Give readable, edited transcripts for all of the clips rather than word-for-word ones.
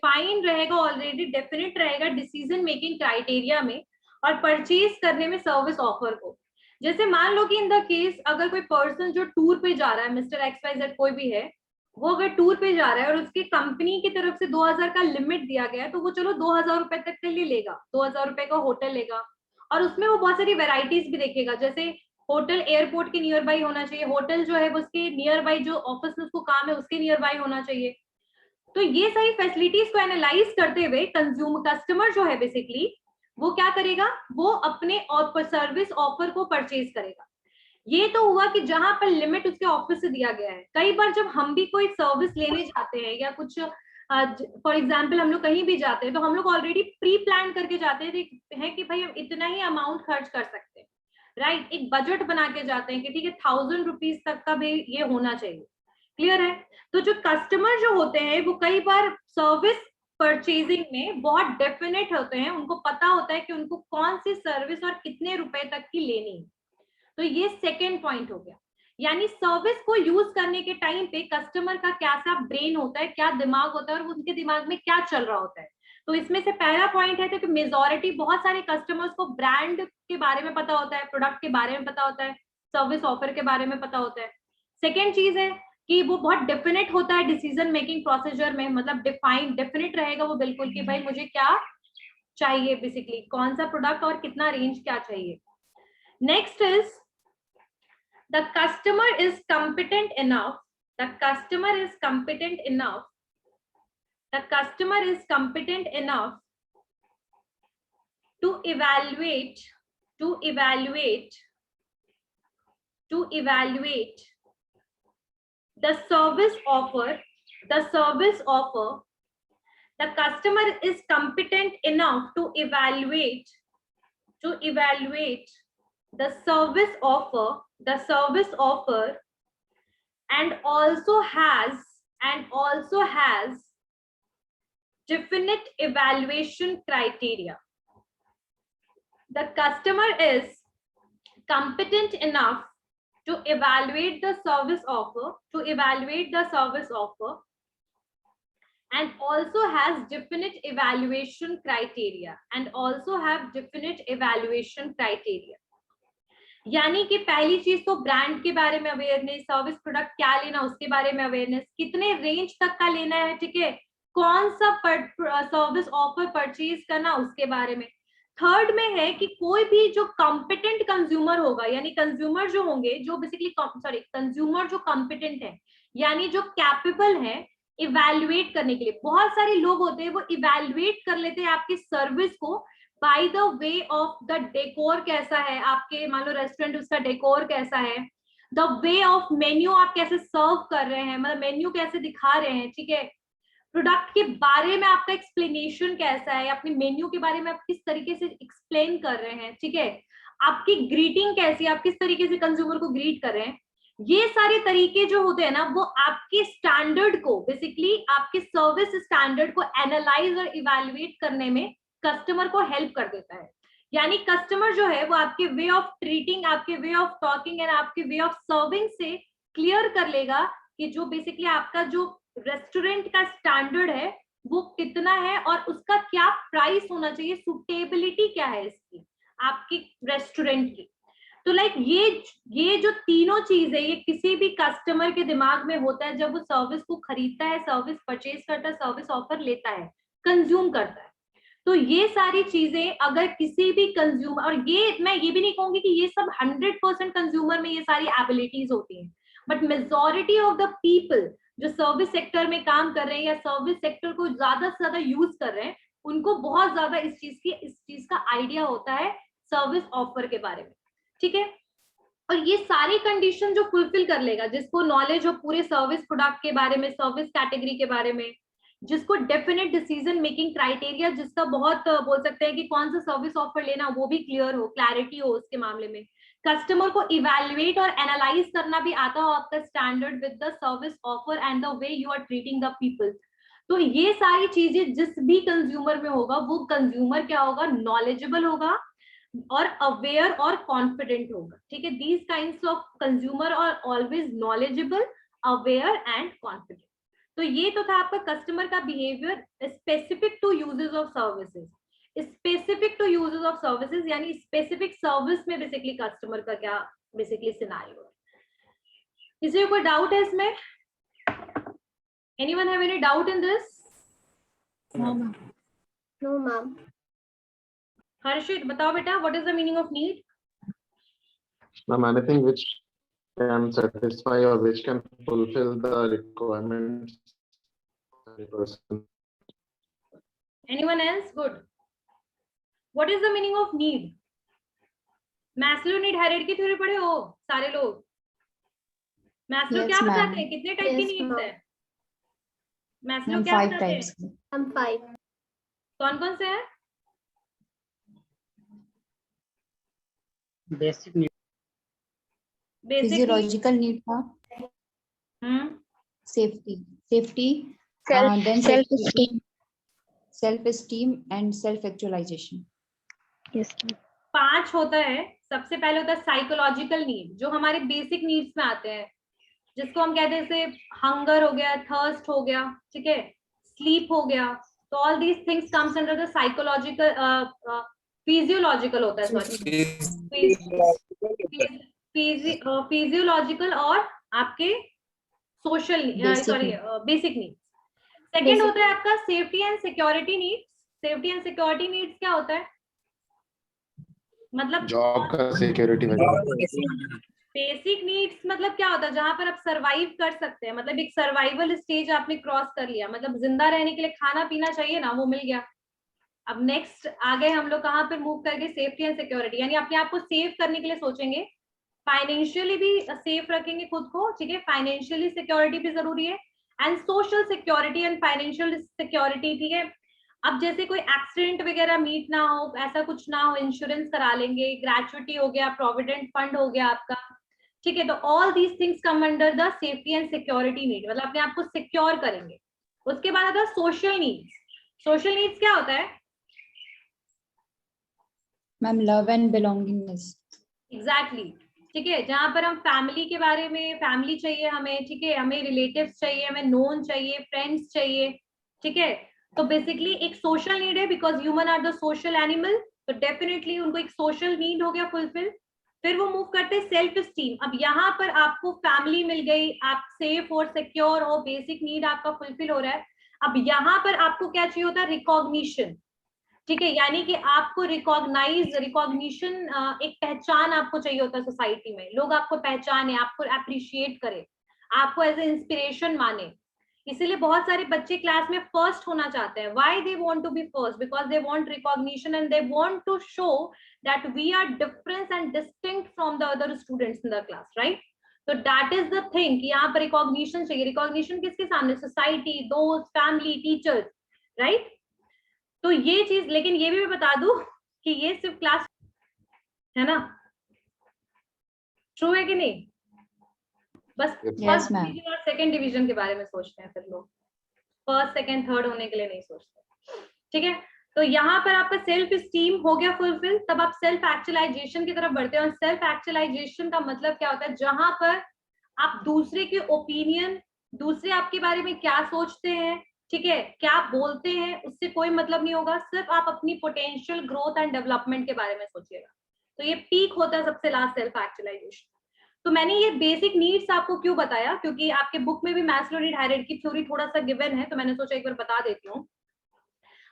Define रहेगा, already definite रहेगा decision making criteria में और परचेज करने में सर्विस ऑफर को। जैसे मान लो कि इन द केस अगर कोई पर्सन जो टूर पे जा रहा है, मिस्टर XYZ कोई भी है, वो अगर टूर पे जा रहा है और उसकी कंपनी की तरफ से 2000 का लिमिट दिया गया है, तो वो चलो 2000 रुपए तक के लिए लेगा, 2000 रुपए का होटल लेगा और उसमें वो बहुत सारी वेराइटीज भी देखेगा, जैसे होटल एयरपोर्ट के नियर बाई होना चाहिए, होटल जो है वो उसके नियर बाई जो ऑफिस में उसको काम है उसके नियर बाई होना चाहिए। तो ये सारी फैसिलिटीज को एनालाइज करते हुए कस्टमर जो है बेसिकली वो क्या करेगा, वो अपने सर्विस ऑफर को परचेज करेगा। ये तो हुआ कि जहां पर लिमिट उसके ऑफिस से दिया गया है। कई बार जब हम भी कोई सर्विस लेने जाते हैं या कुछ फॉर एग्जाम्पल हम लोग कहीं भी जाते हैं तो हम लोग ऑलरेडी प्री प्लान करके जाते हैं कि भाई हम इतना ही अमाउंट खर्च कर सकते हैं, राइट। एक बजट बना के जाते हैं कि ठीक है 1000 रुपीज तक का भी ये होना चाहिए, क्लियर है। तो जो कस्टमर जो होते हैं वो कई बार सर्विस परचेजिंग में बहुत डेफिनेट होते हैं, उनको पता होता है कि उनको कौन सी सर्विस और कितने रुपए तक की लेनी है। तो ये सेकेंड पॉइंट हो गया, यानी सर्विस को यूज करने के टाइम पे कस्टमर का कैसा ब्रेन होता है, क्या दिमाग होता है और उनके दिमाग में क्या चल रहा होता है। तो इसमें से पहला पॉइंट है तो कि मेजॉरिटी बहुत सारे कस्टमर्स को ब्रांड के बारे में पता होता है, प्रोडक्ट के बारे में पता होता है, सर्विस ऑफर के बारे में पता होता है। सेकेंड चीज है कि वो बहुत डेफिनेट होता है डिसीजन मेकिंग प्रोसीजर में, मतलब डिफाइन डेफिनेट रहेगा वो बिल्कुल कि भाई मुझे क्या चाहिए, बेसिकली कौन सा प्रोडक्ट और कितना रेंज क्या चाहिए। Next is the customer is competent enough the customer is competent enough the customer is competent enough to evaluate to evaluate to evaluate the service offer the service offer the customer is competent enough to evaluate the service offer and also has definite evaluation criteria. The customer is competent enough to evaluate the service offer and also has definite evaluation criteria यानी कि पहली चीज तो brand के बारे में awareness, service product क्या लेना उसके बारे में अवेयरनेस, कितने रेंज तक का लेना है, ठीक है, कौन सा सर्विस ऑफर परचेज करना उसके बारे में। थर्ड में है कि कोई भी जो कॉम्पिटेंट कंज्यूमर होगा, यानी कंज्यूमर जो होंगे जो बेसिकली कंज्यूमर जो कॉम्पिटेंट है यानी जो कैपेबल है इवैल्यूएट करने के लिए। बहुत सारे लोग होते हैं वो इवैल्यूएट कर लेते हैं आपकी सर्विस को by the way of the decor, कैसा है आपके मान लो रेस्टोरेंट, उसका डेकोर कैसा है, द वे ऑफ मेन्यू, आप कैसे सर्व कर रहे हैं, मतलब मेन्यू कैसे दिखा रहे हैं, ठीक है, प्रोडक्ट के बारे में आपका एक्सप्लेनेशन कैसा है, अपने मेन्यू के बारे में आप किस तरीके से एक्सप्लेन कर रहे हैं, ठीक है, आपकी ग्रीटिंग कैसी है, आप किस तरीके से कंज्यूमर को ग्रीट कर रहे हैं। ये सारे तरीके जो होते हैं ना वो आपके स्टैंडर्ड को, बेसिकली आपके सर्विस स्टैंडर्ड को एनालाइज और इवैल्यूएट करने में कस्टमर को हेल्प कर देता है। यानी कस्टमर जो है वो आपके वे ऑफ ट्रीटिंग, आपके वे ऑफ टॉकिंग एंड आपके वे ऑफ सर्विंग से क्लियर कर लेगा कि जो बेसिकली आपका जो रेस्टोरेंट का स्टैंडर्ड है वो कितना है और उसका क्या प्राइस होना चाहिए, सुटेबिलिटी क्या है इसकी आपकी रेस्टोरेंट की। तो लाइक ये जो तीनों चीज है ये किसी भी कस्टमर के दिमाग में होता है जब वो सर्विस को खरीदता है, सर्विस परचेज करता है, सर्विस ऑफर लेता है, कंज्यूम करता है। तो ये सारी चीजें अगर किसी भी कंज्यूमर, और ये मैं ये भी नहीं कहूंगी कि ये सब 100% कंज्यूमर में ये सारी एबिलिटीज होती हैं, but majority of the people जो सर्विस सेक्टर में काम कर रहे हैं या सर्विस सेक्टर को ज्यादा से ज्यादा यूज कर रहे हैं उनको बहुत ज्यादा इस चीज का आइडिया होता है सर्विस ऑफर के बारे में, ठीक है। और ये सारी कंडीशन जो फुलफिल कर लेगा, जिसको नॉलेज हो पूरे सर्विस प्रोडक्ट के बारे में, सर्विस कैटेगरी के बारे में, जिसको डेफिनेट डिसीजन मेकिंग क्राइटेरिया, जिसका बहुत बोल सकते हैं कि कौन सा सर्विस ऑफर लेना वो भी क्लियर हो, क्लैरिटी हो उसके मामले में, कस्टमर को इवैल्यूएट और एनालाइज करना भी आता हो आपका standard with the service offer and the way you are treating the people. तो ये सारी चीजें जिस भी कंज्यूमर में होगा वो कंज्यूमर क्या होगा, नॉलेजेबल होगा और अवेयर और कॉन्फिडेंट होगा, ठीक है। These kinds of consumer are always knowledgeable, aware and confident. तो ये तो था आपका कस्टमर का behaviour specific to uses of services. Specific to uses of services यानी स्पेसिफिक सर्विस में बेसिकली कस्टमर का क्या बेसिकली सिनेरियो है। किसी को कोई डाउट है इसमें? Anyone have any doubt in this? No ma'am. No ma'am. Harshit बताओ बेटा, what is the meaning of need? Ma'am, anything which can satisfy or which can fulfill the requirements of the person. Anyone else? Good. What is the meaning of need? Maslow need hierarchy theory पढ़े हो सारे लोग? Maslow Yes, क्या ma'am. बताते हैं? कितने type की Yes, needs ma'am. है? Maslow मैम क्या 5 बताते हैं? टाइप्स की। हम 5। कौन कौन से हैं? Basic need, basic physiological need था, safety, then self esteem and self actualisation. Yes. 5 होता है। सबसे पहले होता है साइकोलॉजिकल नीड, जो हमारे बेसिक नीड्स में आते हैं, जिसको हम कहते हैं जैसे हंगर हो गया, थर्स्ट हो गया, ठीक है, स्लीप हो गया। तो all these things comes under the psychological, physiological होता है, सॉरी, फिजियोलॉजिकल और आपके social, sorry, basic needs. Second Basic. होता है आपका safety and security needs. Safety and security needs क्या होता है? मतलब Job का security वगैरह। बेसिक नीड्स मतलब क्या होता है? जहां पर आप सरवाइव कर सकते हैं, मतलब एक सर्वाइवल स्टेज आपने क्रॉस कर लिया, मतलब जिंदा रहने के लिए खाना पीना चाहिए ना, वो मिल गया। अब नेक्स्ट आ गए हम लोग कहाँ पर मूव करके? सेफ्टी एंड सिक्योरिटी, यानी अपने आप को सेव करने के लिए सोचेंगे, फाइनेंशियली भी सेफ रखेंगे खुद को, ठीक है, फाइनेंशियली सिक्योरिटी भी जरूरी है, and social security and financial security, ठीक है। अब जैसे कोई एक्सीडेंट वगैरह मीट ना हो, ऐसा कुछ ना हो, इंश्योरेंस करा लेंगे, ग्रेचुइटी हो गया, प्रोविडेंट फंड हो गया आपका, ठीक है। तो all these things come under the safety and security need, मतलब अपने आप को सिक्योर करेंगे। उसके बाद आता है सोशल नीड्स। सोशल नीड्स क्या होता है? Ma'am love and belongingness. Exactly, ठीक है, जहां पर हम फैमिली के बारे में, फैमिली चाहिए हमें, ठीक है, हमें रिलेटिव्स चाहिए, हमें नोन चाहिए, फ्रेंड्स चाहिए, ठीक है। तो बेसिकली एक सोशल नीड है, because human are the social animal, तो डेफिनेटली उनको एक सोशल नीड हो गया फुलफिल। फिर वो मूव करते हैं सेल्फ स्टीम। अब यहाँ पर आपको फैमिली मिल गई, आप सेफ और सिक्योर हो, बेसिक नीड आपका फुलफिल हो रहा है। अब यहाँ पर आपको क्या चाहिए होता है? रिकॉग्निशन, ठीक है, यानी कि आपको रिकॉग्निशन, एक पहचान आपको चाहिए होता है सोसाइटी में, लोग आपको पहचाने, आपको अप्रिशिएट करे, आपको एज ए इंस्पिरेशन माने। इसीलिए बहुत सारे बच्चे क्लास में फर्स्ट होना चाहते हैं। Why they want to be first? Because they want recognition and they want to show that we are different and distinct from the other students in the class, right? तो that is the thing कि यहाँ पर recognition चाहिए। Recognition किसके सामने? Society, दोस्त, family, teachers, right? तो ये चीज, लेकिन ये भी मैं बता दूं कि ये सिर्फ क्लास है ना, ट्रू है कि नहीं? बस फर्स्ट डिवीजन और सेकंड डिवीजन के बारे में सोचते हैं फिर लोग, फर्स्ट सेकंड थर्ड होने के लिए नहीं सोचते, ठीक है। तो यहाँ पर आपका सेल्फ स्टीम हो गया फुलफिल, तब आप सेल्फ एक्चुअलाइजेशन की तरफ बढ़ते हैं। और सेल्फ एक्चुअलाइजेशन का मतलब क्या होता है? जहां पर आप दूसरे के ओपिनियन, दूसरे आपके बारे में क्या सोचते हैं, ठीक है, क्या बोलते हैं, उससे कोई मतलब नहीं होगा, सिर्फ आप अपनी पोटेंशियल ग्रोथ एंड डेवलपमेंट के बारे में सोचिएगा। तो ये पीक होता है सबसे लास्ट, सेल्फ एक्चुअलाइजेशन। तो मैंने ये बेसिक नीड्स आपको क्यों बताया? क्योंकि आपके बुक में भी मैस्लो नीड हायरार्की थ्योरी थोड़ा सा गिवन है, तो मैंने सोचा एक बार बता देती हूँ।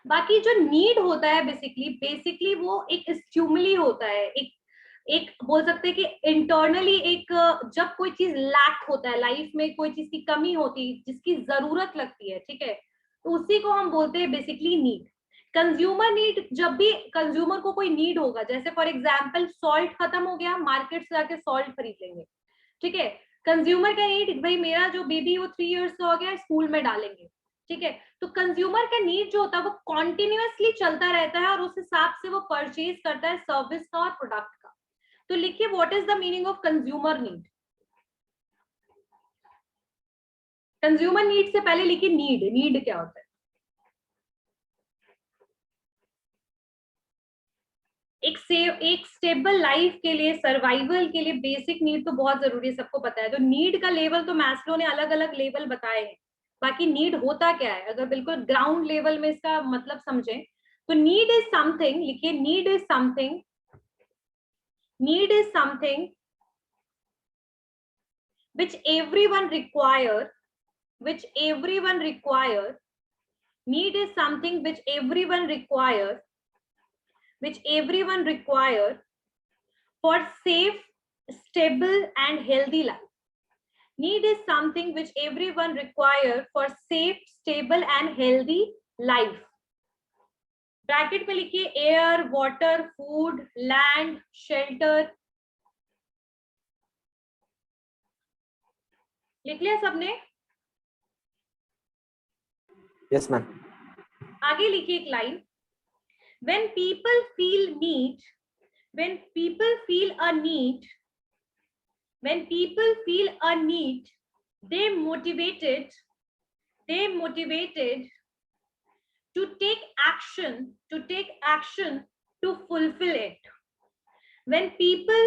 बाकी जो नीड होता है बेसिकली वो एक स्टिमुली होता है, एक बोल सकते हैं कि इंटरनली एक, जब कोई चीज लैक होता है लाइफ में, कोई चीज की कमी होती है, जिसकी जरूरत लगती है, ठीक है, तो उसी को हम बोलते हैं बेसिकली नीड। कंज्यूमर नीड, जब भी कंज्यूमर को कोई नीड होगा, जैसे फॉर एग्जांपल सॉल्ट खत्म हो गया, मार्केट से जाके सॉल्ट खरीद लेंगे, ठीक है। कंज्यूमर का नीड, भाई मेरा जो बेबी वो 3 इयर्स का हो गया, स्कूल में डालेंगे, ठीक है। तो कंज्यूमर का नीड जो होता है वो कॉन्टिन्यूअसली चलता रहता है, और उस हिसाब से वो परचेज करता है सर्विस का और प्रोडक्ट का। तो लिखिए what is the meaning of consumer need. Consumer need से पहले लिखिए नीड क्या होता है? एक स्टेबल लाइफ के लिए, सर्वाइवल के लिए बेसिक नीड तो बहुत जरूरी है, सबको पता है। तो नीड का लेवल तो मैस्लो ने अलग अलग लेवल बताए हैं, बाकी नीड होता क्या है, अगर बिल्कुल ग्राउंड लेवल में इसका मतलब समझें तो नीड इज समथिंग, लिखिए need is something, need is something which everyone require, which everyone require, need is something which everyone require, which everyone require for safe, stable and healthy life. Need is something which everyone require for safe, stable and healthy life. Bracket में लिखिए air, water, food, land, shelter. लिख लिया सबने? Yes ma'am. आगे लिखिए एक line, when people feel need, when people feel a need, when people feel a need, they motivated to take action, to fulfill it. When people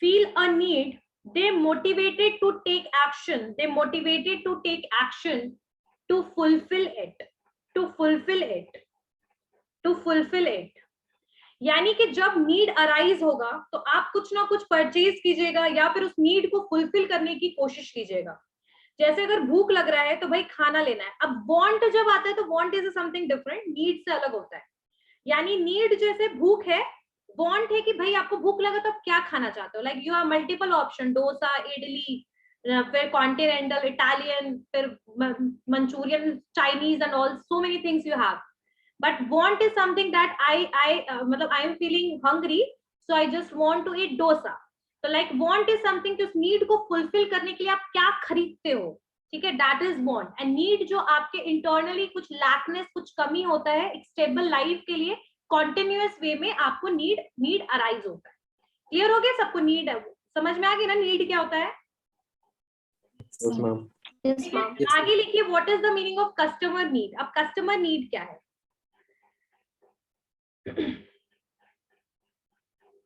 feel a need, they motivated to take action, to fulfill it, to fulfill it. यानी कि जब need arise होगा तो आप कुछ ना कुछ purchase कीजिएगा या फिर उस नीड को फुलफिल करने की कोशिश कीजिएगा। जैसे अगर भूख लग रहा है तो भाई खाना लेना है। अब वांट जब आता है तो want is something different, need से अलग होता है। यानी नीड जैसे भूख है, वांट है कि भाई आपको भूख लगा तो आप क्या खाना चाहते हो, like you have multiple option, dosa, idli, फिर कॉन्टिनेंटल, इटालियन, फिर Manchurian, Chinese and all, so many things you have. But want is something that मतलब I am feeling hungry, so I just want to eat dosa. So like want is something कि उस need को fulfill करने के लिए आप क्या खरीदते हो, ठीक है, that is want. And need जो आपके internally कुछ lackness, कुछ कमी होता है एक stable life के लिए continuous way में आपको need arise होता है। Clear हो गया सबको? need है, समझ में आ गई ना need क्या होता है? Yes, ma'am. Yes, ma'am. आगे लिखिए what is the meaning of customer need. अब customer need क्या है?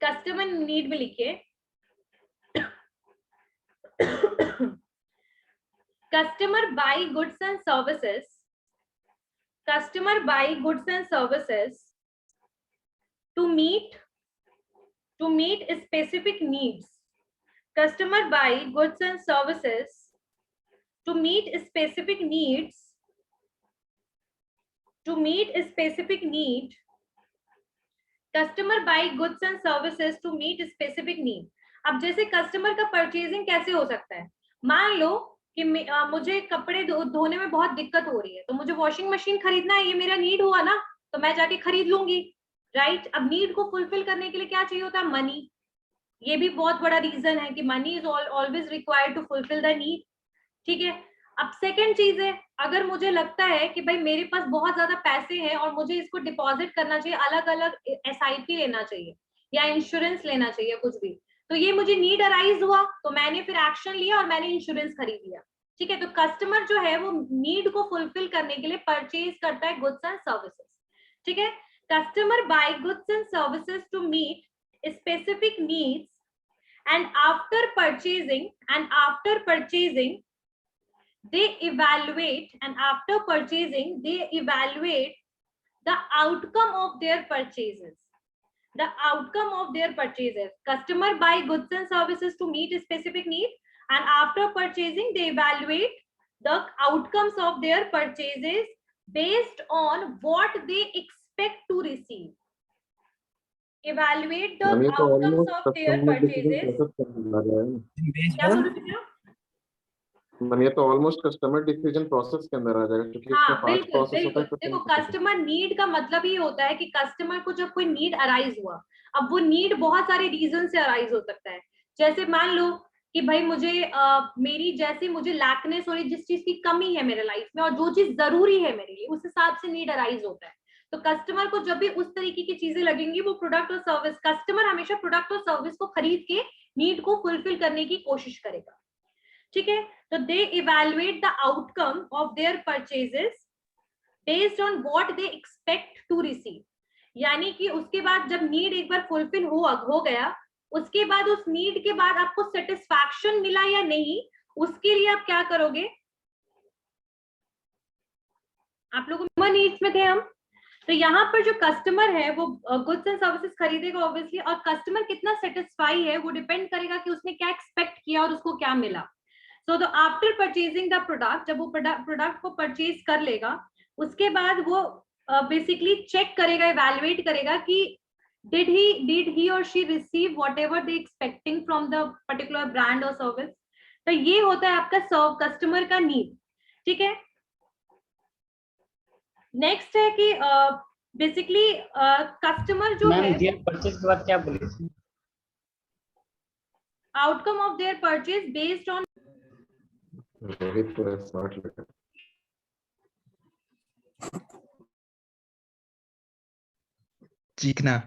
कस्टमर नीड में लिखिए customer buy goods and services, customer buy goods and services to meet specific needs, customer buy goods and services to meet specific needs, to meet specific need, customer buy goods and services to meet specific need. अब जैसे customer का purchasing कैसे हो सकता है, मान लो कि मुझे कपड़े धोने में बहुत दिक्कत हो रही है तो मुझे वॉशिंग मशीन खरीदना है, ये मेरा नीड हुआ ना, तो मैं जाके खरीद लूंगी, राइट। अब नीड को फुलफिल करने के लिए क्या चाहिए होता है? मनी। ये भी बहुत बड़ा रीजन है कि money is always required to fulfil the need, ठीक है। अब सेकंड चीज है, अगर मुझे लगता है कि भाई मेरे पास बहुत ज्यादा पैसे हैं और मुझे इसको डिपॉजिट करना चाहिए, अलग अलग एसआईपी लेना चाहिए या इंश्योरेंस लेना चाहिए, कुछ भी, तो ये मुझे नीड अराइज हुआ तो मैंने फिर एक्शन लिया और मैंने इंश्योरेंस खरीद लिया, ठीक है। तो कस्टमर जो है वो नीड को फुलफिल करने के लिए परचेज करता है गुड्स एंड सर्विसेज, ठीक है। Customer buy goods and services to meet specific needs and after purchasing they evaluate the outcome of their purchases, customer buy goods and services to meet a specific need and after purchasing they evaluate the outcomes of their purchases based on what they expect to receive. Evaluate the outcomes of their purchases. क्या बोल रहे हो? Ma'am ये तो almost customer decision process के अंदर आ जाएगा क्योंकि इसमें 5 प्रोसेस होता है। देखो कस्टमर नीड का मतलब ये होता है कि कस्टमर को जब कोई नीड अराइज हुआ, अब वो नीड बहुत सारे रीजन से अराइज हो सकता है। जैसे मान लो कि भाई मुझे मेरी जैसे मुझे लैकनेस हो रही, जिस चीज की कमी है मेरे लाइफ में और जो चीज जरूरी है मेरे लिए, उस हिसाब से नीड अराइज होता है। तो कस्टमर को जब भी उस तरीके की चीजें लगेंगी वो प्रोडक्ट और सर्विस, कस्टमर हमेशा प्रोडक्ट और सर्विस को खरीद के नीड को फुलफिल करने की कोशिश करेगा, ठीक है। तो they evaluate the outcome of their purchases based on what they expect to receive, यानी कि उसके बाद जब नीड एक बार फुलफिल हो गया, उसके बाद उस नीड के बाद आपको सेटिस्फैक्शन मिला या नहीं, उसके लिए आप क्या करोगे? आप लोगों को नीड्स में थे हम। तो यहाँ पर जो कस्टमर है वो गुड्स एंड सर्विसेज खरीदेगा ऑब्वियसली, और कस्टमर कितना सेटिस्फाई है वो डिपेंड करेगा कि उसने क्या एक्सपेक्ट किया और उसको क्या मिला। So the after purchasing the product, जब वो प्रोडक्ट को परचेज कर लेगा उसके बाद वो बेसिकली चेक करेगा, इवैल्यूएट करेगा कि did he or she receive whatever they expecting from the particular brand or service। तो ये होता है आपका सर्व कस्टमर का नीड, ठीक है। नेक्स्ट है कि बेसिकली कस्टमर जो है देयर परचेज के बाद क्या बोले, outcome of there purchase based on Very poor, smart letter. चीखना।